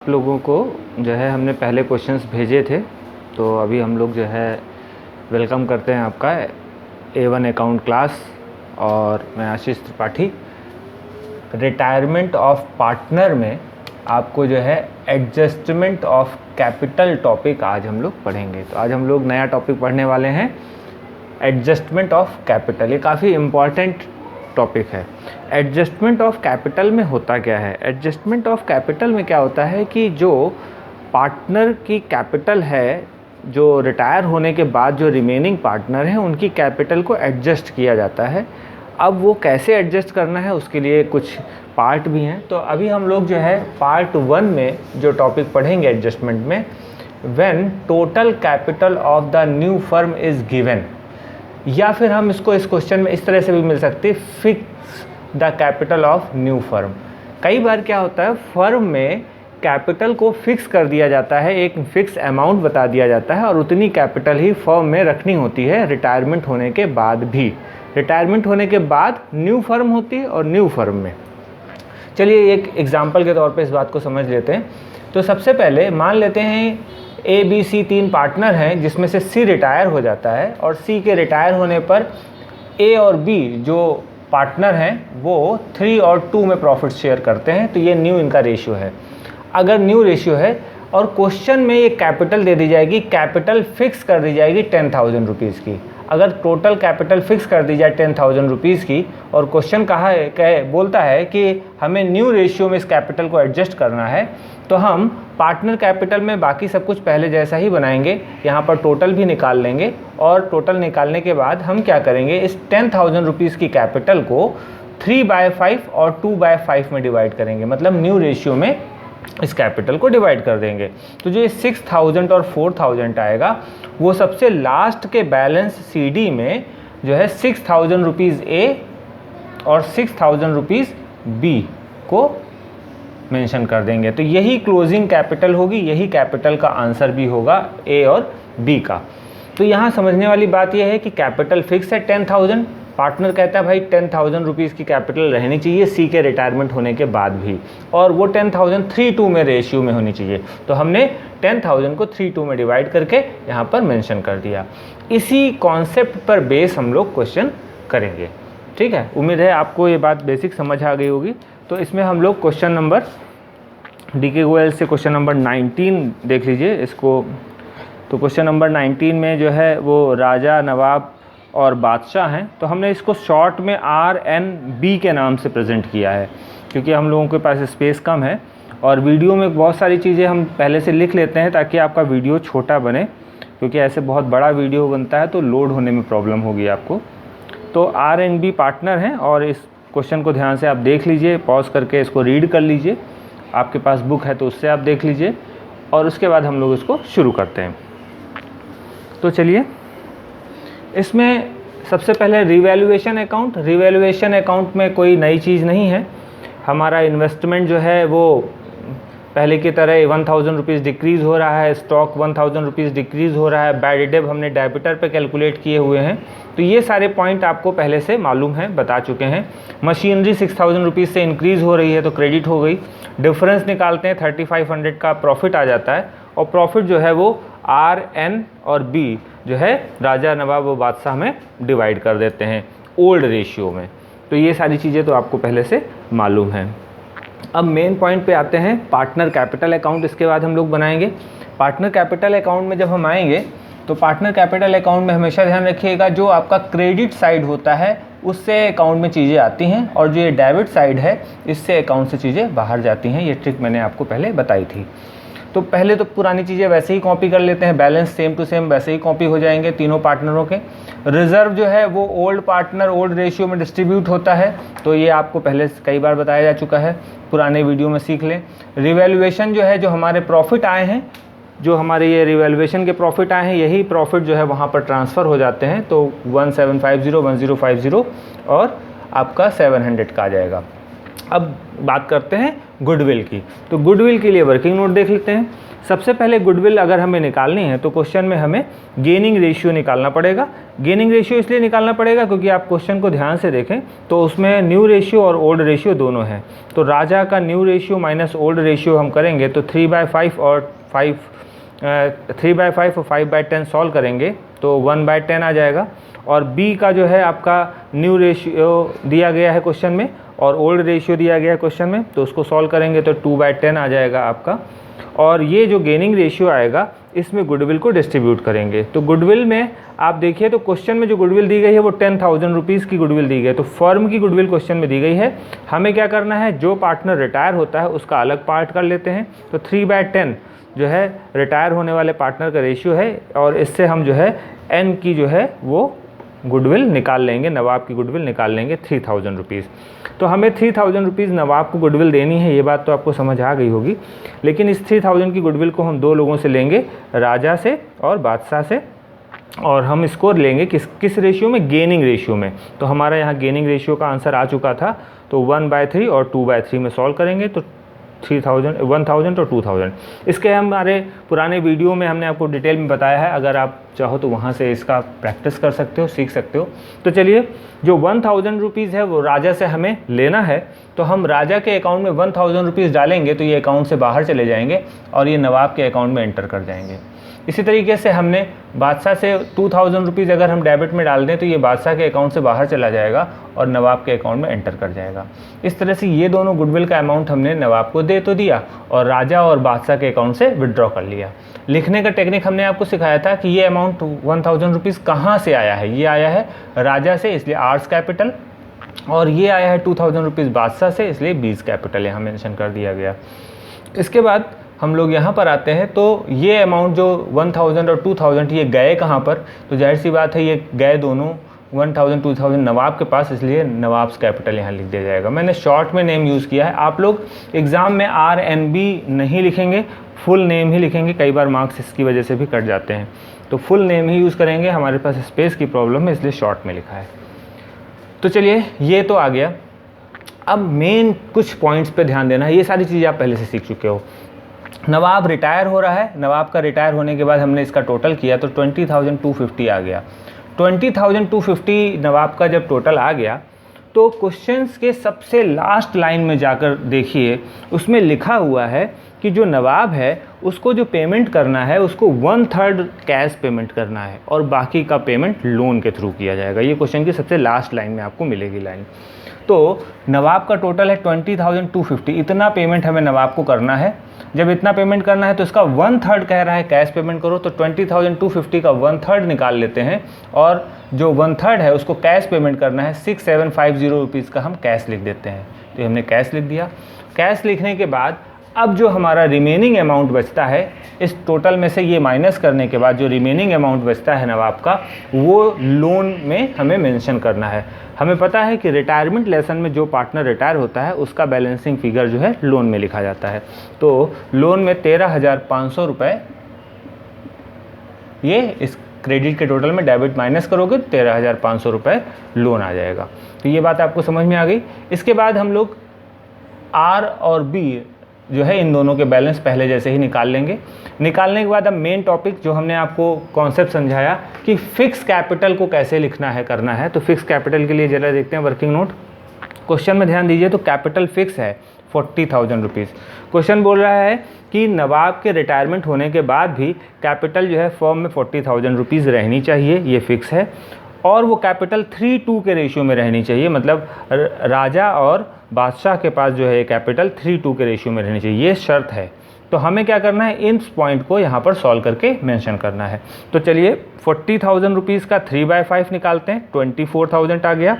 आप लोगों को जो है हमने पहले क्वेश्चंस भेजे थे, तो अभी हम लोग जो है वेलकम करते हैं आपका A1 अकाउंट क्लास। और मैं आशीष त्रिपाठी। रिटायरमेंट ऑफ पार्टनर में आपको जो है एडजस्टमेंट ऑफ कैपिटल टॉपिक आज हम लोग पढ़ेंगे। तो आज हम लोग नया टॉपिक पढ़ने वाले हैं, एडजस्टमेंट ऑफ कैपिटल। ये काफ़ी इम्पॉर्टेंट टॉपिक है। एडजस्टमेंट ऑफ कैपिटल में होता क्या है? एडजस्टमेंट ऑफ कैपिटल में क्या होता है कि जो पार्टनर की कैपिटल है, जो रिटायर होने के बाद जो रिमेनिंग पार्टनर हैं, उनकी कैपिटल को एडजस्ट किया जाता है। अब वो कैसे एडजस्ट करना है उसके लिए कुछ पार्ट भी हैं। तो अभी हम लोग जो है पार्ट 1 में जो टॉपिक पढ़ेंगे एडजस्टमेंट में, when total capital of the new firm is given, या फिर हम इसको इस क्वेश्चन में इस तरह से भी मिल सकती है, fix the capital of new firm. कई बार क्या होता है, फर्म में कैपिटल को फिक्स कर दिया जाता है, एक फिक्स अमाउंट बता दिया जाता है और उतनी कैपिटल ही फर्म में रखनी होती है रिटायरमेंट होने के बाद भी। रिटायरमेंट होने के बाद न्यू फर्म होती है और न्यू फर्म में। चलिए एक एग्जांपल के तौर पे इस बात को समझ लेते हैं। तो सबसे पहले मान लेते हैं A, B, C 3 पार्टनर हैं, जिसमें से C रिटायर हो जाता है और C के रिटायर होने पर A और B जो पार्टनर हैं वो 3 और 2 में प्रॉफिट शेयर करते हैं। तो ये न्यू इनका रेशियो है। अगर न्यू रेशियो है और क्वेश्चन में ये कैपिटल दे दी जाएगी, कैपिटल फिक्स कर दी जाएगी 10,000 रुपीज़ की। अगर टोटल कैपिटल फिक्स कर दी जाए 10,000 रुपीज़ की और क्वेश्चन बोलता है कि हमें न्यू रेशियो में इस कैपिटल को एडजस्ट करना है, तो हम पार्टनर कैपिटल में बाकी सब कुछ पहले जैसा ही बनाएंगे। यहाँ पर टोटल भी निकाल लेंगे और टोटल निकालने के बाद हम क्या करेंगे, इस 10,000 रुपीज़ की कैपिटल को 3/5 और 2/5 में डिवाइड करेंगे, मतलब न्यू रेशियो में इस कैपिटल को डिवाइड कर देंगे। तो जो ये 6,000 और 4,000 आएगा, वो सबसे लास्ट के बैलेंस CD में जो है 6,000 रुपीज़ A और 6,000 रुपीज़ B को मेंशन कर देंगे। तो यही क्लोजिंग कैपिटल होगी, यही कैपिटल का आंसर भी होगा A और B का। तो यहाँ समझने वाली बात यह है कि कैपिटल फिक्स है 10,000। पार्टनर कहता है भाई 10,000 रुपीज़ की कैपिटल रहनी चाहिए C के रिटायरमेंट होने के बाद भी, और वो 10,000 3:2 में रेशियो में होनी चाहिए। तो हमने 10,000 को 3:2 में डिवाइड करके यहाँ पर मेंशन कर दिया। इसी कॉन्सेप्ट पर बेस हम लोग क्वेश्चन करेंगे। ठीक है, उम्मीद है आपको ये बात बेसिक समझ आ गई होगी। तो इसमें हम लोग क्वेश्चन नंबर DK गोयल से क्वेश्चन नंबर 19 देख लीजिए इसको। तो क्वेश्चन नंबर 19 में जो है वो राजा, नवाब और बादशाह हैं। तो हमने इसको शॉर्ट में RNB के नाम से प्रेजेंट किया है, क्योंकि हम लोगों के पास स्पेस कम है और वीडियो में बहुत सारी चीज़ें हम पहले से लिख लेते हैं ताकि आपका वीडियो छोटा बने, क्योंकि ऐसे बहुत बड़ा वीडियो बनता है तो लोड होने में प्रॉब्लम होगी आपको। तो RNB पार्टनर हैं और इस क्वेश्चन को ध्यान से आप देख लीजिए, पॉज करके इसको रीड कर लीजिए। आपके पास बुक है तो उससे आप देख लीजिए और उसके बाद हम लोग इसको शुरू करते हैं। तो चलिए, इसमें सबसे पहले रिवैल्यूएशन अकाउंट। रिवैल्यूएशन अकाउंट में कोई नई चीज़ नहीं है। हमारा इन्वेस्टमेंट जो है वो पहले की तरह 1,000 रुपीज़ डिक्रीज़ हो रहा है, स्टॉक 1,000 रुपीज़ डिक्रीज़ हो रहा है, बैड डेब हमने डेबिटर पे कैलकुलेट किए हुए हैं। तो ये सारे पॉइंट आपको पहले से मालूम है, बता चुके हैं। मशीनरी 6,000 रुपीज़ से इंक्रीज़ हो रही है तो क्रेडिट हो गई। डिफरेंस निकालते हैं 3,500 का प्रॉफिट आ जाता है, और प्रॉफिट जो है वो RN और B जो है राजा, नवाब व बादशाह में डिवाइड कर देते हैं ओल्ड रेशियो में। तो ये सारी चीज़ें तो आपको पहले से मालूम है। अब मेन पॉइंट पे आते हैं, पार्टनर कैपिटल अकाउंट इसके बाद हम लोग बनाएंगे। पार्टनर कैपिटल अकाउंट में जब हम आएंगे तो पार्टनर कैपिटल अकाउंट में हमेशा ध्यान रखिएगा, जो आपका क्रेडिट साइड होता है उससे अकाउंट में चीज़ें आती हैं, और जो ये डेबिट साइड है इससे अकाउंट से चीज़ें बाहर जाती हैं। ये ट्रिक मैंने आपको पहले बताई थी। तो पहले तो पुरानी चीज़ें वैसे ही कॉपी कर लेते हैं, बैलेंस सेम टू सेम वैसे ही कॉपी हो जाएंगे तीनों पार्टनरों के। रिजर्व जो है वो ओल्ड पार्टनर ओल्ड रेशियो में डिस्ट्रीब्यूट होता है, तो ये आपको पहले कई बार बताया जा चुका है, पुराने वीडियो में सीख लें। रिवैल्यूएशन जो है, जो हमारे प्रॉफिट आए हैं, जो हमारे ये रिवैल्यूएशन के प्रॉफिट आए हैं, यही प्रॉफिट जो है वहाँ पर ट्रांसफ़र हो जाते हैं। तो 1750, 1050 और आपका 700 का आ जाएगा। अब बात करते हैं गुडविल की। तो गुडविल के लिए वर्किंग नोट देख लेते हैं। सबसे पहले गुडविल अगर हमें निकालनी है तो क्वेश्चन में हमें गेनिंग रेशियो निकालना पड़ेगा। गेनिंग रेशियो इसलिए निकालना पड़ेगा क्योंकि आप क्वेश्चन को ध्यान से देखें तो उसमें न्यू रेशियो और ओल्ड रेशियो दोनों हैं। तो राजा का new ratio minus old ratio हम करेंगे तो 3/5 और 5/10 सॉल्व करेंगे तो 1/10 आ जाएगा। और बी का जो है आपका न्यू रेशियो दिया गया है क्वेश्चन में और ओल्ड रेशियो दिया गया है क्वेश्चन में, तो उसको सॉल्व करेंगे तो 2/10 आ जाएगा आपका। और ये जो गेनिंग रेशियो आएगा इसमें गुडविल को डिस्ट्रीब्यूट करेंगे। तो गुडविल में आप देखिए तो क्वेश्चन में जो गुडविल दी गई है वो 10,000 रुपीज़ की गुडविल दी गई है। तो फर्म की गुडविल क्वेश्चन में दी गई है। हमें क्या करना है, जो पार्टनर रिटायर होता है उसका अलग पार्ट कर लेते हैं। तो 3/10 जो है रिटायर होने वाले पार्टनर का रेशियो है और इससे हम जो है एन की जो है वो गुडविल निकाल लेंगे, नवाब की गुडविल निकाल लेंगे 3,000 रुपीज़। तो हमें 3,000 रुपीज़ नवाब को गुडविल देनी है, ये बात तो आपको समझ आ गई होगी। लेकिन इस 3,000 की गुडविल को हम दो लोगों से लेंगे, राजा से और बादशाह से, और हम इसको लेंगे किस रेशियो में, गेनिंग रेशियो में। तो हमारा यहाँ गेनिंग रेशियो का आंसर आ चुका था। तो 1/3 और 2/3 में सॉल्व करेंगे तो 3,000, 1,000 और 2,000। इसके हमारे पुराने वीडियो में हमने आपको डिटेल में बताया है, अगर आप चाहो तो वहाँ से इसका प्रैक्टिस कर सकते हो, सीख सकते हो। तो चलिए, जो 1,000 रुपीज़ है वो राजा से हमें लेना है। तो हम राजा के अकाउंट में 1,000 रुपीज़ डालेंगे तो ये अकाउंट से बाहर चले जाएंगे और ये नवाब के अकाउंट में एंटर कर जाएंगे। इसी तरीके से हमने बादशाह से 2,000 रुपीज़ अगर हम डेबिट में डाल दें तो ये बादशाह के अकाउंट से बाहर चला जाएगा और नवाब के अकाउंट में एंटर कर जाएगा। इस तरह से ये दोनों गुडविल का अमाउंट हमने नवाब को दे तो दिया और राजा और बादशाह के अकाउंट से विड्रॉ कर लिया। लिखने का टेक्निक हमने आपको सिखाया था कि ये अमाउंट 1,000 रुपीज़ कहाँ से आया है। ये आया है राजा से, इसलिए आर्स कैपिटल, और ये आया है 2,000 रुपीज़ बादशाह से, इसलिए बीस कैपिटल यहाँ मेंशन कर दिया गया। इसके बाद हम लोग यहाँ पर आते हैं तो ये अमाउंट जो 1,000 और 2,000 ये गए कहाँ पर, तो जाहिर सी बात है ये गए दोनों 1,000 2,000 नवाब के पास, इसलिए नवाब्स कैपिटल यहाँ लिख दिया जाएगा। मैंने शॉर्ट में नेम यूज़ किया है। आप लोग एग्ज़ाम में RNB नहीं लिखेंगे, फुल नेम ही लिखेंगे। कई बार मार्क्स इसकी वजह से भी कट जाते हैं, तो फुल नेम ही यूज़ करेंगे। हमारे पास स्पेस की प्रॉब्लम है इसलिए शॉर्ट में लिखा है। तो चलिए, ये तो आ गया। अब मेन कुछ पॉइंट्स पे ध्यान देना है। ये सारी चीज़ें आप पहले से सीख चुके हो। नवाब रिटायर हो रहा है, नवाब का रिटायर होने के बाद हमने इसका टोटल किया तो 20,250 आ गया। 20,250 नवाब का जब टोटल आ गया तो क्वेश्चंस के सबसे लास्ट लाइन में जाकर देखिए, उसमें लिखा हुआ है कि जो नवाब है उसको जो पेमेंट करना है उसको 1/3 कैश पेमेंट करना है और बाकी का पेमेंट लोन के थ्रू किया जाएगा। ये क्वेश्चन की सबसे लास्ट लाइन में आपको मिलेगी लाइन। तो नवाब का टोटल है 20,250, इतना पेमेंट हमें नवाब को करना है। जब इतना पेमेंट करना है तो इसका 1/3 कह रहा है कैश पेमेंट करो, तो 20,250 का 1/3 निकाल लेते हैं और जो 1/3 है उसको कैश पेमेंट करना है। 6,750 रुपीज़ का हम कैश लिख देते हैं। तो हमने कैश लिख दिया। कैश लिखने के बाद अब जो हमारा रिमेनिंग अमाउंट बचता है, इस टोटल में से ये माइनस करने के बाद जो रिमेनिंग अमाउंट बचता है नवाब का, वो लोन में हमें मेंशन करना है। हमें पता है कि रिटायरमेंट लेसन में जो पार्टनर रिटायर होता है उसका बैलेंसिंग फिगर जो है लोन में लिखा जाता है। तो लोन में 13,500 रुपये ये इस क्रेडिट के टोटल में डेबिट माइनस करोगे तो 13,500 रुपये लोन आ जाएगा। तो ये बात आपको समझ में आ गई। इसके बाद हम लोग R और B जो है इन दोनों के बैलेंस पहले जैसे ही निकाल लेंगे। निकालने के बाद अब मेन टॉपिक जो हमने आपको कॉन्सेप्ट समझाया कि फिक्स कैपिटल को कैसे लिखना है, करना है। तो फिक्स कैपिटल के लिए जरा देखते हैं वर्किंग नोट। क्वेश्चन में ध्यान दीजिए तो कैपिटल फिक्स है 40,000 रुपीज़। क्वेश्चन बोल रहा है कि नवाब के रिटायरमेंट होने के बाद भी कैपिटल जो है फॉर्म में 40,000 रुपीज़ रहनी चाहिए, ये फिक्स है। और वो कैपिटल 3:2 के रेशियो में रहनी चाहिए, मतलब राजा और बादशाह के पास जो है कैपिटल 3:2 के रेशियो में रहनी चाहिए, ये शर्त है। तो हमें क्या करना है, इन पॉइंट को यहाँ पर सॉल्व करके मेंशन करना है। तो चलिए 40,000 रुपीज़ का 3/5 निकालते हैं, 24,000 आ गया।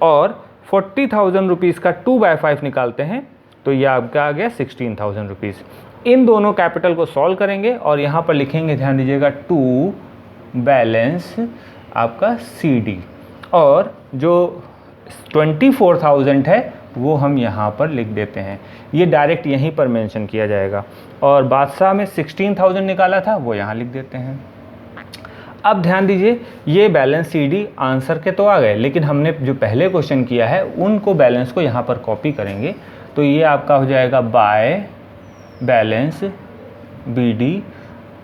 और 40,000 रुपीज़ का 2/5 निकालते हैं तो यह आपका आ गया 16,000 रुपीज़। इन दोनों कैपिटल को सॉल्व करेंगे और यहाँ पर लिखेंगे, ध्यान दीजिएगा, टू बैलेंस आपका CD, और जो 24,000 है वो हम यहाँ पर लिख देते हैं। ये डायरेक्ट यहीं पर मेंशन किया जाएगा। और बादशाह में 16,000 निकाला था वो यहाँ लिख देते हैं। अब ध्यान दीजिए, ये बैलेंस CD आंसर के तो आ गए, लेकिन हमने जो पहले क्वेश्चन किया है उनको बैलेंस को यहाँ पर कॉपी करेंगे। तो ये आपका हो जाएगा बाय बैलेंस BD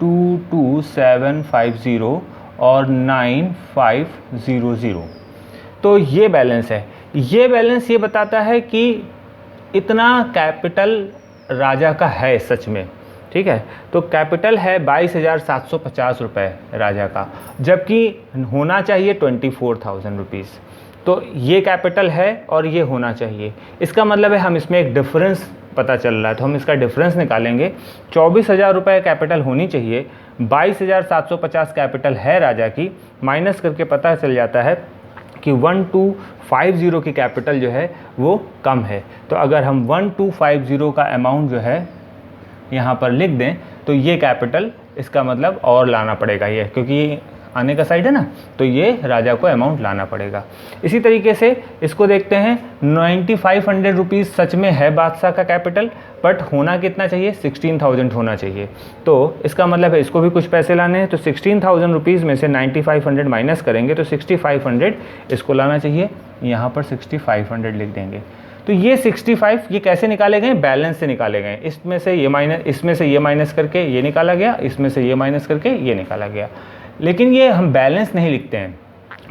22750 और 9500। तो ये बैलेंस है। ये बैलेंस ये बताता है कि इतना कैपिटल राजा का है सच में, ठीक है। तो कैपिटल है 22,750 रुपये राजा का, जबकि होना चाहिए 24,000 रुपीज़। तो ये कैपिटल है और ये होना चाहिए। इसका मतलब है हम इसमें एक डिफरेंस पता चल रहा है, तो हम इसका डिफरेंस निकालेंगे। 24,000 रुपये कैपिटल होनी चाहिए, 22,750 कैपिटल है राजा की, माइनस करके पता चल जाता है कि 1250 की कैपिटल जो है वो कम है। तो अगर हम 1250 का अमाउंट जो है यहाँ पर लिख दें तो ये कैपिटल, इसका मतलब और लाना पड़ेगा ये, क्योंकि आने का साइड है ना, तो ये राजा को अमाउंट लाना पड़ेगा। इसी तरीके से इसको देखते हैं, 9500 रुपीज़ सच में है बादशाह का कैपिटल, बट होना कितना चाहिए, 16,000 होना चाहिए। तो इसका मतलब है इसको भी कुछ पैसे लाने हैं, तो 16,000 रुपीज़ में से 9500 माइनस करेंगे तो 6500 इसको लाना चाहिए। यहाँ पर 6500 लिख देंगे। तो ये 65 ये कैसे निकाले गए, बैलेंस से निकाले गए। इसमें से ये माइनस करके ये निकाला गया, इसमें से ये माइनस करके ये निकाला गया। लेकिन ये हम बैलेंस नहीं लिखते हैं,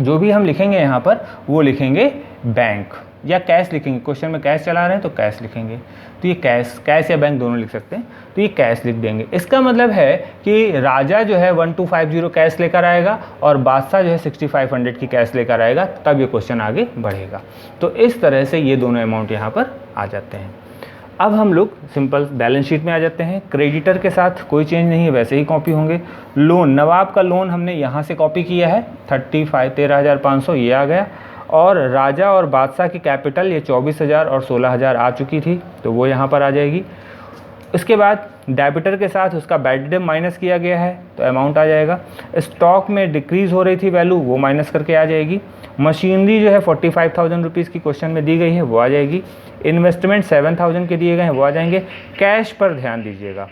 जो भी हम लिखेंगे यहाँ पर वो लिखेंगे बैंक या कैश लिखेंगे। क्वेश्चन में कैश चला रहे हैं तो कैश लिखेंगे, तो ये कैश या बैंक दोनों लिख सकते हैं, तो ये कैश लिख देंगे। इसका मतलब है कि राजा जो है 1250 कैश लेकर आएगा और बादशाह जो है 6500 की कैश लेकर आएगा, तब ये क्वेश्चन आगे बढ़ेगा। तो इस तरह से ये दोनों अमाउंट यहाँ पर आ जाते हैं। अब हम लोग सिंपल बैलेंस शीट में आ जाते हैं। क्रेडिटर के साथ कोई चेंज नहीं है, वैसे ही कॉपी होंगे। लोन, नवाब का लोन हमने यहाँ से कॉपी किया है, 13,500 ये आ गया। और राजा और बादशाह की कैपिटल ये 24,000 और 16,000 आ चुकी थी, तो वो यहाँ पर आ जाएगी। इसके बाद डेबिटर के साथ उसका बैड डेट माइनस किया गया है, तो अमाउंट आ जाएगा। स्टॉक में डिक्रीज़ हो रही थी वैल्यू, वो माइनस करके आ जाएगी। मशीनरी जो है 45,000 रुपीज़ की क्वेश्चन में दी गई है, वो आ जाएगी। इन्वेस्टमेंट 7,000 के दिए गए हैं, वो आ जाएंगे। कैश पर ध्यान दीजिएगा,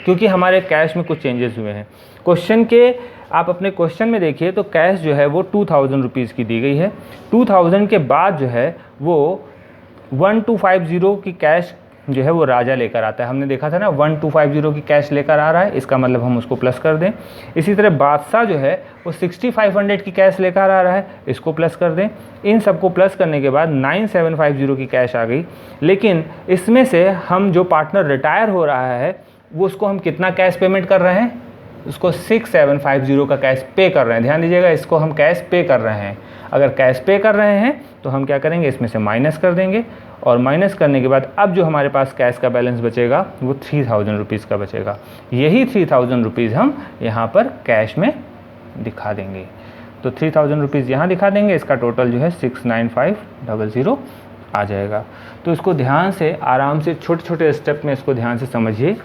क्योंकि हमारे कैश में कुछ चेंजेस हुए हैं। क्वेश्चन के आप अपने क्वेश्चन में देखिए तो कैश जो है वो 2,000 रुपीज़ की दी गई है। 2,000 के बाद जो है वो 1250 की कैश जो है वो राजा लेकर आता है। हमने देखा था ना, 1250 की कैश लेकर आ रहा है, इसका मतलब हम उसको प्लस कर दें। इसी तरह बादशाह जो है वो 6500 की कैश लेकर आ रहा है, इसको प्लस कर दें। इन सबको प्लस करने के बाद 9750 की कैश आ गई। लेकिन इसमें से हम जो पार्टनर रिटायर हो रहा है वो उसको हम कितना कैश पेमेंट कर रहे हैं, उसको 6750 का कैश पे कर रहे हैं। ध्यान दीजिएगा, इसको हम कैश पे कर रहे हैं। अगर कैश पे कर रहे हैं तो हम क्या करेंगे, इसमें से माइनस कर देंगे। और माइनस करने के बाद अब जो हमारे पास कैश का बैलेंस बचेगा वो 3,000 रुपीज़ का बचेगा। यही 3,000 रुपीज़ हम यहाँ पर कैश में दिखा देंगे। तो 3,000 रुपीज़ यहाँ दिखा देंगे, इसका टोटल जो है 69500 आ जाएगा। तो इसको ध्यान से, आराम से, छोटे छोटे स्टेप में इसको ध्यान से समझिए,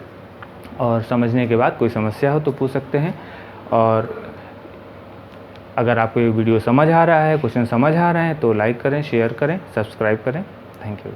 और समझने के बाद कोई समस्या हो तो पूछ सकते हैं। और अगर आपको ये वीडियो समझ आ रहा है, क्वेश्चन समझ आ रहे हैं, तो लाइक करें, शेयर करें, सब्सक्राइब करें। Thank you.